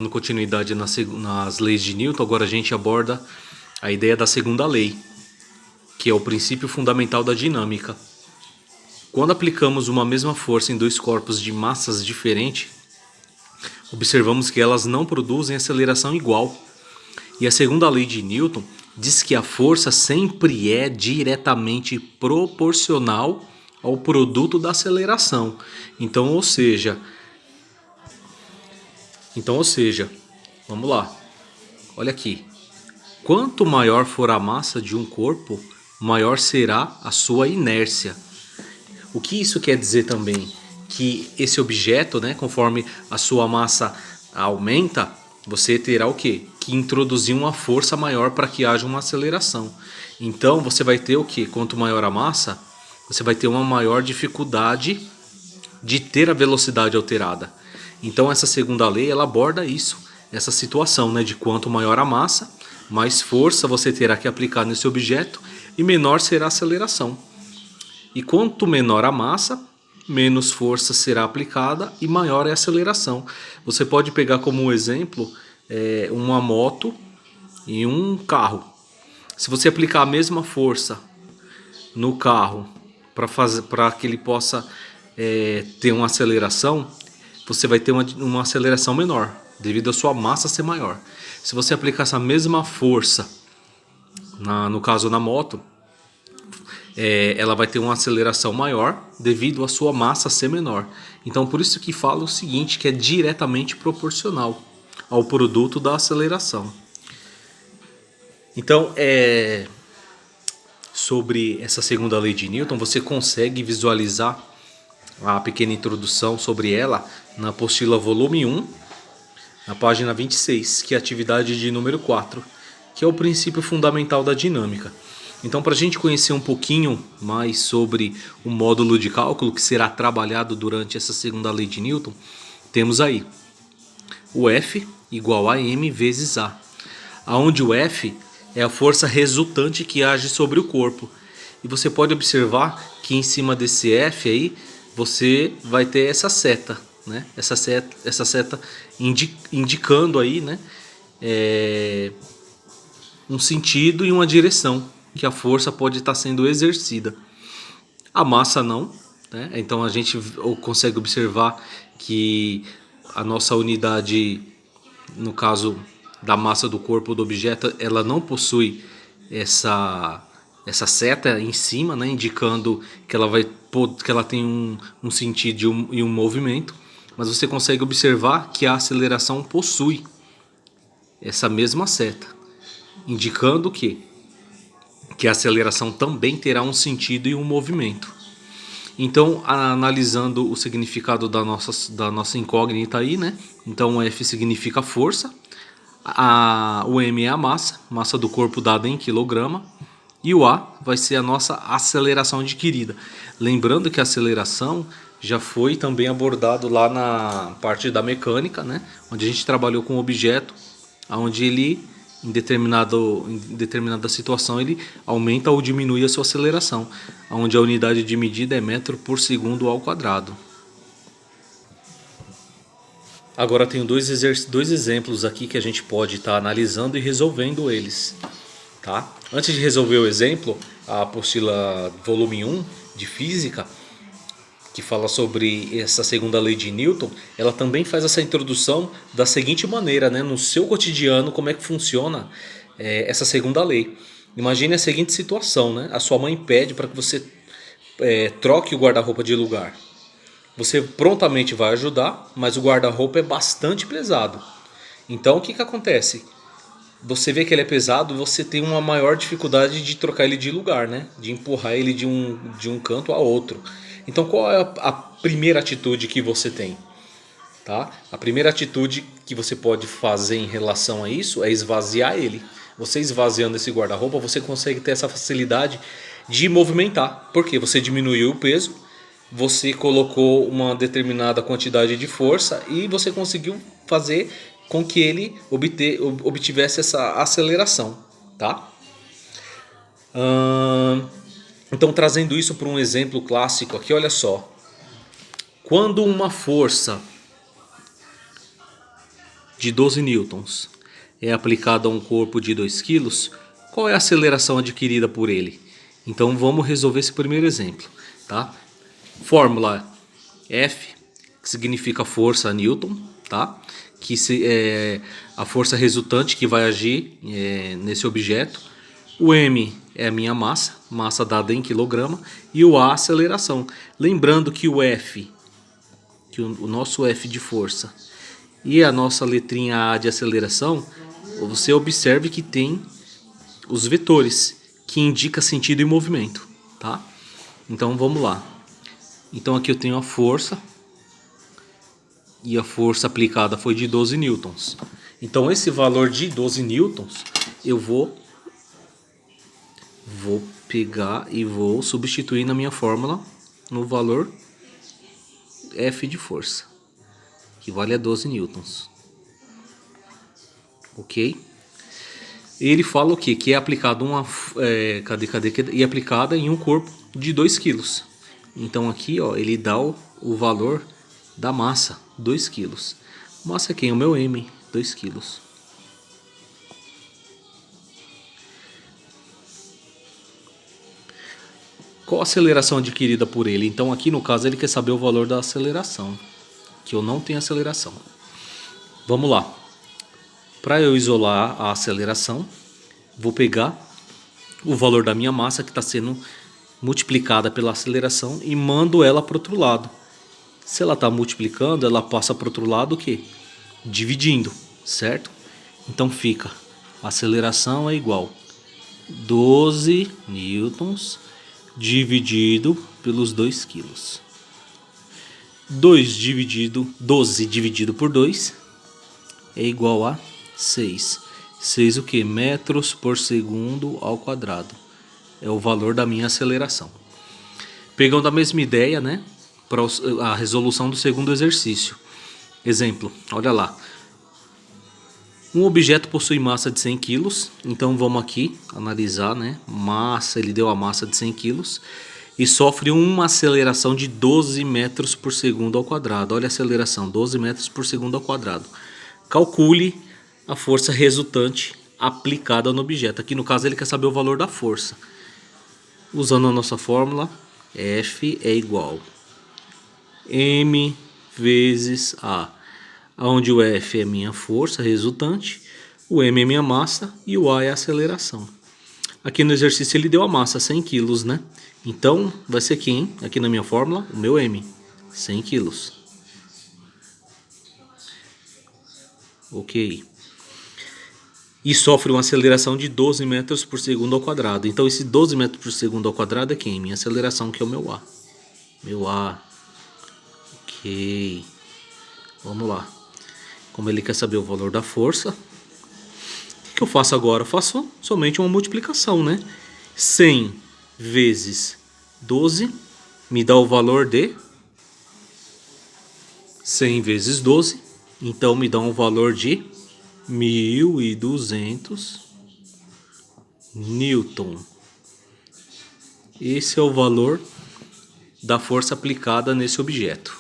Dando continuidade nas leis de Newton, agora a gente aborda a ideia da segunda lei, que é o princípio fundamental da dinâmica. Quando aplicamos uma mesma força em dois corpos de massas diferentes, observamos que elas não produzem aceleração igual. E a segunda lei de Newton diz que a força sempre é diretamente proporcional ao produto da aceleração. Então, ou seja, vamos lá. Olha aqui. Quanto maior for a massa de um corpo, maior será a sua inércia. O que isso quer dizer também? Que esse objeto, né, conforme a sua massa aumenta, você terá o quê? Que introduzir uma força maior para que haja uma aceleração. Então você vai ter o quê? Quanto maior a massa, você vai ter uma maior dificuldade de ter a velocidade alterada. Então essa segunda lei ela aborda isso, essa situação, né, de quanto maior a massa, mais força você terá que aplicar nesse objeto e menor será a aceleração. E quanto menor a massa, menos força será aplicada e maior é a aceleração. Você pode pegar como exemplo uma moto e um carro. Se você aplicar a mesma força no carro para que ele possa ter uma aceleração, você vai ter uma aceleração menor, devido à sua massa ser maior. Se você aplicar essa mesma força, no caso na moto, ela vai ter uma aceleração maior, devido à sua massa ser menor. Então por isso que fala o seguinte, que é diretamente proporcional ao produto da aceleração. Então, sobre essa segunda lei de Newton, você consegue visualizar a pequena introdução sobre ela na apostila volume 1, na página 26, que é a atividade de número 4, que é o princípio fundamental da dinâmica. Então, para a gente conhecer um pouquinho mais sobre o módulo de cálculo que será trabalhado durante essa segunda lei de Newton, temos aí o F igual a M vezes A, onde o F é a força resultante que age sobre o corpo. E você pode observar que em cima desse F aí, você vai ter essa seta, né? Essa seta indicando aí, né? Um sentido e uma direção que a força pode estar sendo exercida. A massa não, né? Então a gente consegue observar que a nossa unidade, no caso da massa do corpo do objeto, ela não possui essa seta em cima, né, indicando que ela tem um sentido e um movimento, mas você consegue observar que a aceleração possui essa mesma seta, indicando que a aceleração também terá um sentido e um movimento. Então, analisando o significado da nossa incógnita aí, né? Então, o F significa força, o M é a massa do corpo dada em quilograma, e o A vai ser a nossa aceleração adquirida. Lembrando que a aceleração já foi também abordado lá na parte da mecânica, né? Onde a gente trabalhou com um objeto, onde ele, em determinada situação, ele aumenta ou diminui a sua aceleração, onde a unidade de medida é metro por segundo ao quadrado. Agora tenho dois exemplos aqui que a gente pode estar analisando e resolvendo eles. Tá? Antes de resolver o exemplo, a apostila volume 1 de física, que fala sobre essa segunda lei de Newton, ela também faz essa introdução da seguinte maneira, né? No seu cotidiano, como é que funciona essa segunda lei. Imagine a seguinte situação, né? A sua mãe pede para que você troque o guarda-roupa de lugar. Você prontamente vai ajudar, mas o guarda-roupa é bastante pesado. Então o que acontece? Você vê que ele é pesado, você tem uma maior dificuldade de trocar ele de lugar, né? De empurrar ele de um canto a outro. Então qual é a primeira atitude que você tem? Tá? A primeira atitude que você pode fazer em relação a isso é esvaziar ele. Você esvaziando esse guarda-roupa, você consegue ter essa facilidade de movimentar. Por quê? Você diminuiu o peso, você colocou uma determinada quantidade de força e você conseguiu fazer com que ele obtivesse essa aceleração, tá? Então, trazendo isso para um exemplo clássico aqui, olha só. Quando uma força de 12 newtons é aplicada a um corpo de 2 quilos, qual é a aceleração adquirida por ele? Então vamos resolver esse primeiro exemplo, tá? Fórmula F, que significa força Newton, tá? É a força resultante que vai agir nesse objeto. O M é a minha massa dada em quilograma, e o A, aceleração. Lembrando que o F, que o nosso F de força e a nossa letrinha A de aceleração, você observe que tem os vetores que indicam sentido e movimento, tá? Então vamos lá. Então aqui eu tenho a força, e a força aplicada foi de 12 newtons. Então esse valor de 12 newtons eu vou pegar e vou substituir na minha fórmula no valor F de força, que vale a 12 newtons. Ok? Ele fala o quê? Que é aplicado e aplicada em um corpo de 2 quilos. Então aqui, ó, ele dá o valor da massa, 2 quilos. Massa é quem? O meu M, 2 quilos. Qual a aceleração adquirida por ele? Então aqui no caso ele quer saber o valor da aceleração, que eu não tenho aceleração. Vamos lá. Para eu isolar a aceleração, vou pegar o valor da minha massa que está sendo multiplicada pela aceleração e mando ela para o outro lado. Se ela está multiplicando, ela passa para o outro lado o quê? Dividindo, certo? Então fica, a aceleração é igual 12 newtons dividido pelos 2 quilos. 12 dividido por 2 é igual a 6. 6 o que? Metros por segundo ao quadrado. É o valor da minha aceleração. Pegando a mesma ideia, né, para a resolução do segundo exercício. Exemplo, olha lá. Um objeto possui massa de 100 kg, então vamos aqui analisar, né? Massa, ele deu a massa de 100 kg e sofre uma aceleração de 12 metros por segundo ao quadrado. Olha a aceleração, 12 metros por segundo ao quadrado. Calcule a força resultante aplicada no objeto. Aqui no caso ele quer saber o valor da força. Usando a nossa fórmula, F é igual M vezes A, onde o F é minha força resultante, o M é minha massa e o A é a aceleração. Aqui no exercício ele deu a massa, 100 kg, né? Então vai ser quem? Aqui na minha fórmula, o meu M, 100 kg. Ok. E sofre uma aceleração de 12 metros por segundo ao quadrado. Então esse 12 metros por segundo ao quadrado é quem? Minha aceleração, que é o meu A. Meu A. Ok. Vamos lá. Como ele quer saber o valor da força, o que eu faço agora? Eu faço somente uma multiplicação, né? 100 vezes 12 me dá o valor de 100 vezes 12. Então me dá um valor de 1.200 Newton. Esse é o valor da força aplicada nesse objeto.